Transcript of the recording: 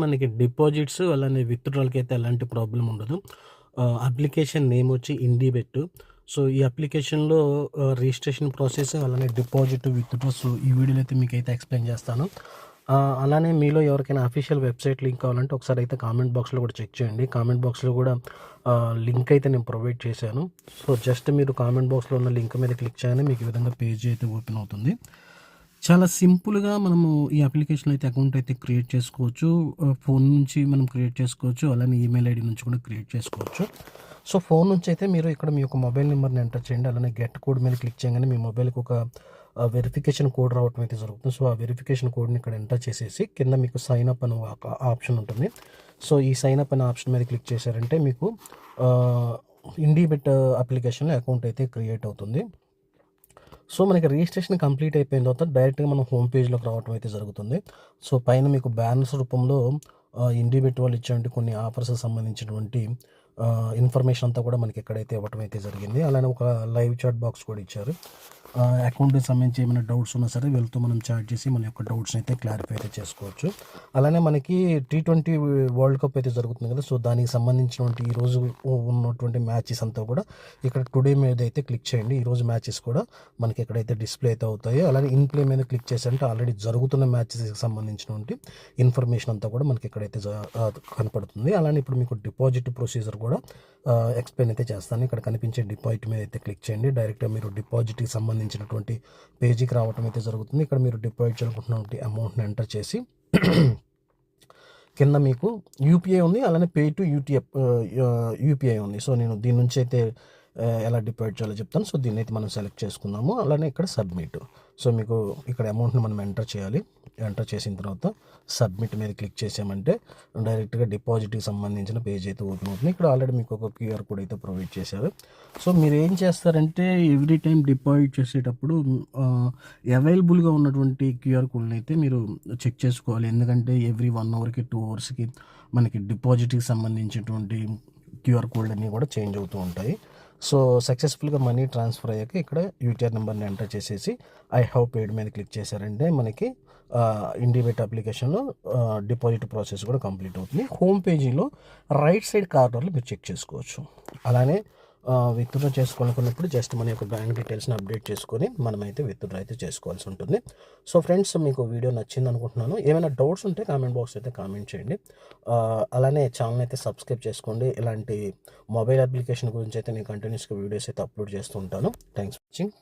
మనకి డిపాజిట్స్ అలానే విత్‌డ్రాల్‌కి అయితే ఎలాంటి ప్రాబ్లమ్ ఉండదు. అప్లికేషన్ నేమ్ వచ్చి ఇండిబెట్. సో, ఈ అప్లికేషన్‌లో రిజిస్ట్రేషన్ ప్రాసెస్ అలానే డిపాజిట్, విత్‌డ్రాస్ ఈ వీడియోలో అయితే మీకైతే ఎక్స్‌ప్లెయిన్ చేస్తాను. అలానే మీలో ఎవరికైనా అఫీషియల్ వెబ్‌సైట్ లింక్ కావాలంటే ఒకసారి అయితే కామెంట్ బాక్స్‌లో కూడా చెక్ చేయండి. కామెంట్ బాక్స్‌లో కూడా లింక్ అయితే నేను ప్రొవైడ్ చేశాను. సో, జస్ట్ మీరు కామెంట్ బాక్స్‌లో ఉన్న లింక్ మీద క్లిక్ చేయగానే మీకు ఈ విధంగా పేజ్ అయితే ఓపెన్ అవుతుంది. చాలా సింపుల్‌గా మనము ఈ అప్లికేషన్‌లో అయితే అకౌంట్ అయితే క్రియేట్ చేసుకోవచ్చు. ఫోన్ నుంచి మనం క్రియేట్ చేసుకోవచ్చు. అలానే ఈమెయిల్ ఐడీ నుంచి కూడా క్రియేట్ చేసుకోవచ్చు. సో, ఫోన్ నుంచి అయితే మీరు ఇక్కడ మీ యొక్క మొబైల్ నెంబర్‌ని ఎంటర్ చేయండి. అలానే గెట్ కోడ్ మీద క్లిక్ చేయగానే మీ మొబైల్‌కి ఒక వెరిఫికేషన్ కోడ్ రావటం అయితే జరుగుతుంది. సో, ఆ వెరిఫికేషన్ కోడ్‌ని ఇక్కడ ఎంటర్ చేసేసి కింద మీకు సైన్ అప్ అని ఒక ఆప్షన్ ఉంటుంది. సో, ఈ సైన్ అప్ అనే ఆప్షన్ మీద క్లిక్ చేశారంటే మీకు ఇండిబెట్ అప్లికేషన్‌లో అకౌంట్ అయితే క్రియేట్ అవుతుంది. సో, మనకి రిజిస్ట్రేషన్ కంప్లీట్ అయిపోయిన తర్వాత డైరెక్ట్‌గా మనం హోమ్ పేజ్‌లోకి రావటం అయితే జరుగుతుంది. సో, పైన మీకు బ్యానర్స్ రూపంలో ఇండిబెట్ వాళ్ళు ఇచ్చేటువంటి కొన్ని ఆఫర్స్‌కి సంబంధించినటువంటి ఇన్ఫర్మేషన్ అంతా కూడా మనకి ఇక్కడైతే ఇవ్వటం అయితే జరిగింది. అలానే ఒక లైవ్ చాట్ బాక్స్ కూడా ఇచ్చారు. అకౌంట్‌కి సంబంధించి ఏమైనా డౌట్స్ ఉన్నా సరే వీళ్ళతో మనం చాట్ చేసి మన యొక్క డౌట్స్‌ని అయితే క్లారిఫై అయితే చేసుకోవచ్చు. అలానే మనకి T20 వరల్డ్ కప్ అయితే జరుగుతుంది కదా! సో, దానికి సంబంధించినటువంటి ఈరోజు ఉన్నటువంటి మ్యాచెస్ అంతా కూడా ఇక్కడ టుడే మీద అయితే క్లిక్ చేయండి. ఈరోజు మ్యాచెస్ కూడా మనకి ఇక్కడైతే డిస్‌ప్లే అయితే అవుతాయి. అలానే ఇన్ ప్లే మీద క్లిక్ చేసారంటే ఆల్రెడీ జరుగుతున్న మ్యాచెస్‌కి సంబంధించినటువంటి ఇన్ఫర్మేషన్ అంతా కూడా మనకి ఇక్కడైతే కనపడుతుంది. అలానే ఇప్పుడు మీకు డిపాజిట్ ప్రొసీజర్ కూడా ఎక్స్‌ప్లెయిన్ అయితే చేస్తాను. ఇక్కడ కనిపించే డిపాజిట్ మీద అయితే క్లిక్ చేయండి. డైరెక్ట్‌గా మీరు డిపాజిట్‌కి సంబంధించినటువంటి పేజీకి రావటం అయితే జరుగుతుంది. ఇక్కడ మీరు డిపాజిట్ చేయాలనుకుంటున్నటువంటి అమౌంట్‌ని ఎంటర్ చేసి కింద మీకు యూపీఐ ఉంది. అలానే పే టు యూపీఐ ఉంది. సో, నేను దీని నుంచి అయితే ఎలా డిపాజిట్ చేయాలో చెప్తాను. సో, దీన్నైతే మనం సెలెక్ట్ చేసుకుందాము. అలానే ఇక్కడ సబ్మిట్. సో, మీకు ఇక్కడ అమౌంట్‌ని మనం ఎంటర్ చేయాలి. ఎంటర్ చేసిన తర్వాత సబ్మిట్ మీద క్లిక్ చేసామంటే డైరెక్ట్‌గా డిపాజిట్‌కి సంబంధించిన పేజ్ అయితే ఓపెన్ అవుతుంది. ఇక్కడ ఆల్రెడీ మీకు ఒక క్యూఆర్ కోడ్ అయితే ప్రొవైడ్ చేశారు. సో, మీరు ఏం చేస్తారంటే ఎవ్రీ టైం డిపాజిట్ చేసేటప్పుడు అవైలబుల్‌గా ఉన్నటువంటి క్యూఆర్ కోడ్‌ని అయితే మీరు చెక్ చేసుకోవాలి. ఎందుకంటే ఎవ్రీ 1 అవర్‌కి 2 అవర్స్‌కి మనకి డిపాజిట్‌కి సంబంధించినటువంటి క్యూఆర్ కోడ్‌లు అన్నీ కూడా చేంజ్ అవుతూ ఉంటాయి. సో, సక్సెస్‌ఫుల్‌గా మనీ ట్రాన్స్ఫర్ అయ్యాక ఇక్కడ యూటీఆర్ నెంబర్‌ని ఎంటర్ చేసేసి ఐ హావ్ పెయిడ్ మీద క్లిక్ చేశారంటే మనకి ఇండిబెట్ అప్లికేషన్‌లో డిపాజిట్ ప్రాసెస్ కూడా కంప్లీట్ అవుతుంది. హోమ్ పేజీలో రైట్ సైడ్ కార్నర్‌లో మీరు చెక్ చేసుకోవచ్చు. అలానే విత్‌డ్రా చేసుకోవాలనుకున్నప్పుడు జస్ట్ మన యొక్క బ్యాంక్ డీటెయిల్స్‌ని అప్డేట్ చేసుకొని మనమైతే విత్‌డ్రా అయితే చేసుకోవాల్సి ఉంటుంది. సో, ఫ్రెండ్స్ మీకు వీడియో నచ్చింది అనుకుంటున్నాను. ఏమైనా డౌట్స్ ఉంటే కామెంట్ బాక్స్ అయితే కామెంట్ చేయండి. అలానే ఛానల్ అయితే సబ్స్క్రైబ్ చేసుకోండి. ఇలాంటి మొబైల్ అప్లికేషన్ గురించి అయితే నేను కంటిన్యూస్‌గా వీడియోస్ అయితే అప్లోడ్ చేస్తూ ఉంటాను. Thanks for watching.